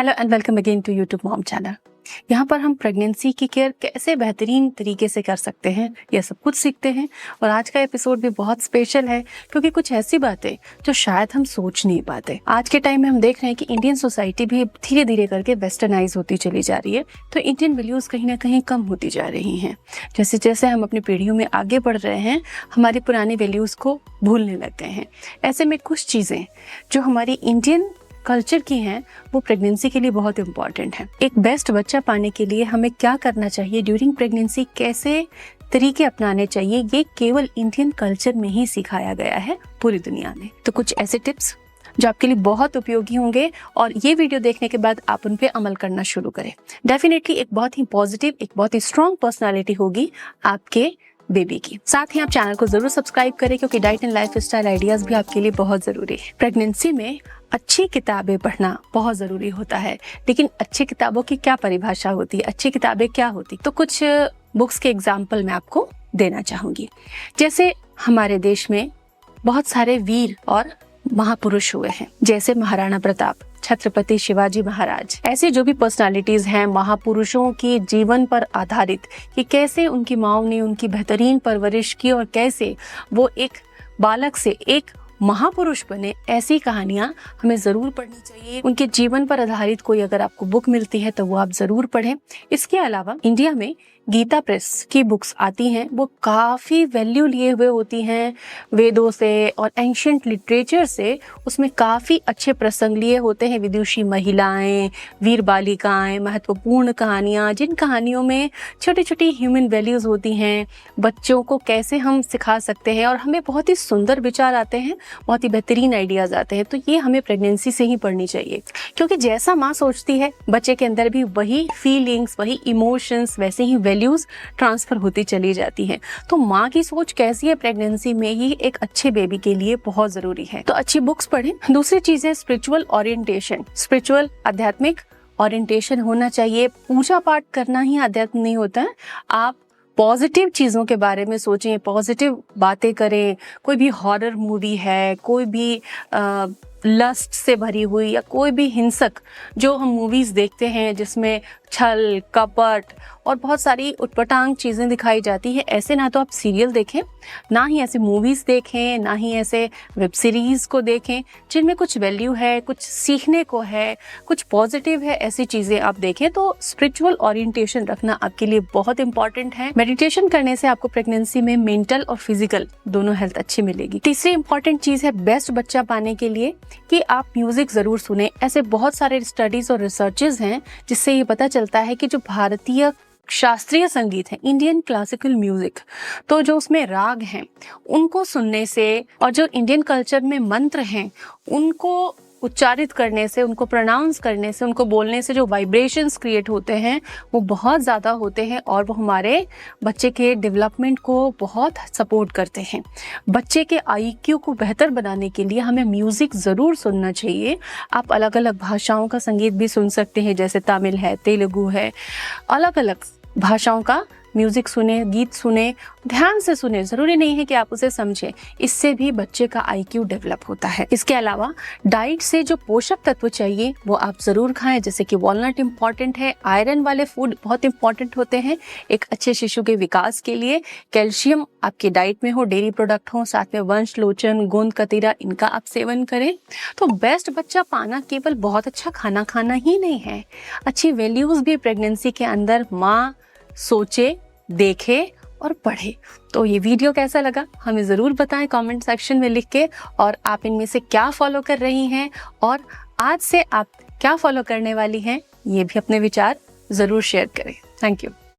Hello and welcome again to YouTube mom channel. यहाँ पर हम प्रेगनेंसी की केयर कैसे बेहतरीन तरीके से कर सकते हैं यह सब कुछ सीखते हैं। और आज का एपिसोड भी बहुत स्पेशल है क्योंकि कुछ ऐसी बातें जो शायद हम सोच नहीं पाते। आज के टाइम में हम देख रहे हैं कि इंडियन सोसाइटी भी धीरे धीरे करके वेस्टर्नाइज होती चली जा रही है, तो इंडियन वैल्यूज कहीं ना कहीं कम होती जा रही हैं। जैसे जैसे हम अपनी पीढ़ियों में आगे बढ़ रहे हैं, हमारी पुरानी वैल्यूज को भूलने लग गए हैं। ऐसे में कुछ चीजें जो हमारी इंडियन कल्चर की हैं वो प्रेगनेंसी के लिए बहुत इंपॉर्टेंट है। एक बेस्ट बच्चा पाने के लिए हमें क्या करना चाहिए ड्यूरिंग प्रेगनेंसी, कैसे तरीके अपनाने चाहिए, ये केवल इंडियन कल्चर में ही सिखाया गया है पूरी दुनिया में। तो कुछ ऐसे टिप्स जो आपके लिए बहुत उपयोगी होंगे और ये वीडियो देखने के बाद आप उन पे अमल करना शुरू करें। डेफिनेटली एक बहुत ही पॉजिटिव, एक बहुत ही स्ट्रॉन्ग पर्सनालिटी होगी आपके बेबी की। साथ ही आप चैनल को जरूर सब्सक्राइब करें क्योंकि diet and life style ideas भी आपके लिए बहुत जरूरी है। प्रेगनेंसी में अच्छी किताबें पढ़ना बहुत जरूरी होता है, लेकिन अच्छी किताबों की क्या परिभाषा होती है, अच्छी किताबें क्या होती, तो कुछ बुक्स के एग्जाम्पल मैं आपको देना चाहूंगी। जैसे हमारे देश में बहुत सारे वीर और महापुरुष हुए हैं, जैसे महाराणा प्रताप, छत्रपति शिवाजी महाराज। ऐसे जो भी पर्सनालिटीज हैं महापुरुषों के जीवन पर आधारित कि कैसे उनकी माओ ने उनकी बेहतरीन परवरिश की और कैसे वो एक बालक से एक महापुरुष बने, ऐसी कहानियां हमें जरूर पढ़नी चाहिए। उनके जीवन पर आधारित कोई अगर आपको बुक मिलती है तो वो आप जरूर पढ़ें। इसके अलावा इंडिया में गीता प्रेस की बुक्स आती हैं, वो काफ़ी वैल्यू लिए हुए होती हैं वेदों से और एंशिएंट लिटरेचर से। उसमें काफ़ी अच्छे प्रसंग लिए होते हैं, विदुषी महिलाएं, वीर बालिकाएं, महत्वपूर्ण कहानियाँ, जिन कहानियों में छोटी छोटी ह्यूमन वैल्यूज़ होती हैं, बच्चों को कैसे हम सिखा सकते हैं और हमें बहुत ही सुंदर विचार आते हैं, बहुत ही बेहतरीन आइडियाज़ आते हैं। तो ये हमें प्रेगनेंसी से ही पढ़नी चाहिए क्योंकि जैसा माँ सोचती है बच्चे के अंदर भी वही फीलिंग्स, वही इमोशंस, वैसे ही वैल्यूज ट्रांसफर होती चली जाती हैं। तो माँ की सोच कैसी है प्रेगनेंसी में, ये एक अच्छे बेबी के लिए बहुत जरूरी है। तो अच्छी बुक्स पढ़ें। दूसरी चीज है स्पिरिचुअल ओरिएंटेशन। स्पिरिचुअल, आध्यात्मिक ओरिएंटेशन होना चाहिए। पूजा पाठ करना ही अध्यात्म नहीं होता है। आप पॉजिटिव चीज़ों के बारे में सोचें, पॉजिटिव बातें करें। कोई भी हॉरर मूवी है, कोई भी लस्ट से भरी हुई या कोई भी हिंसक जो हम मूवीज़ देखते हैं जिसमें छल, कपट और बहुत सारी उटपटांग चीज़ें दिखाई जाती है, ऐसे ना तो आप सीरियल देखें, ना ही ऐसे मूवीज़ देखें, ना ही ऐसे वेब सीरीज़ को देखें जिनमें कुछ वैल्यू है, कुछ सीखने को है, कुछ पॉजिटिव है, ऐसी चीज़ें आप देखें। तो स्पिरिचुअल ओरिएंटेशन रखना आपके लिए बहुत इंपॉर्टेंट है। मेडिटेशन करने से आपको प्रेगनेंसी में मेंटल और फिजिकल दोनों हेल्थ अच्छी मिलेगी। तीसरी इंपॉर्टेंट चीज़ है बेस्ट बच्चा पाने के लिए कि आप म्यूजिक ज़रूर सुने। ऐसे बहुत सारे स्टडीज़ और रिसर्चेज हैं जिससे ये पता चलता है कि जो भारतीय शास्त्रीय संगीत है, इंडियन क्लासिकल म्यूजिक, तो जो उसमें राग हैं उनको सुनने से और जो इंडियन कल्चर में मंत्र हैं उनको उच्चारित करने से, उनको प्रोनाउंस करने से, उनको बोलने से जो वाइब्रेशंस क्रिएट होते हैं वो बहुत ज़्यादा होते हैं और वो हमारे बच्चे के डेवलपमेंट को बहुत सपोर्ट करते हैं। बच्चे के आईक्यू को बेहतर बनाने के लिए हमें म्यूज़िक ज़रूर सुनना चाहिए। आप अलग अलग भाषाओं का संगीत भी सुन सकते हैं, जैसे तमिल है, तेलुगु है, अलग अलग भाषाओं का म्यूजिक सुने, गीत सुने, ध्यान से सुने, जरूरी नहीं है कि आप उसे समझें। इससे भी बच्चे का आईक्यू डेवलप होता है। इसके अलावा डाइट से जो पोषक तत्व चाहिए वो आप जरूर खाएं, जैसे कि वॉलनट इंपॉर्टेंट है, आयरन वाले फूड बहुत इंपॉर्टेंट होते हैं एक अच्छे शिशु के विकास के लिए। कैल्शियम आपकी डाइट में हो, डेयरी प्रोडक्ट हो, साथ में वंश लोचन, गोंद कतीरा, इनका आप सेवन करें। तो बेस्ट बच्चा पाना केवल बहुत अच्छा खाना खाना ही नहीं है, अच्छी वैल्यूज भी प्रेगनेंसी के अंदर माँ सोचे, देखे और पढ़े। तो ये वीडियो कैसा लगा हमें ज़रूर बताएं कमेंट सेक्शन में लिख के, और आप इनमें से क्या फॉलो कर रही हैं और आज से आप क्या फॉलो करने वाली हैं, ये भी अपने विचार ज़रूर शेयर करें। Thank you.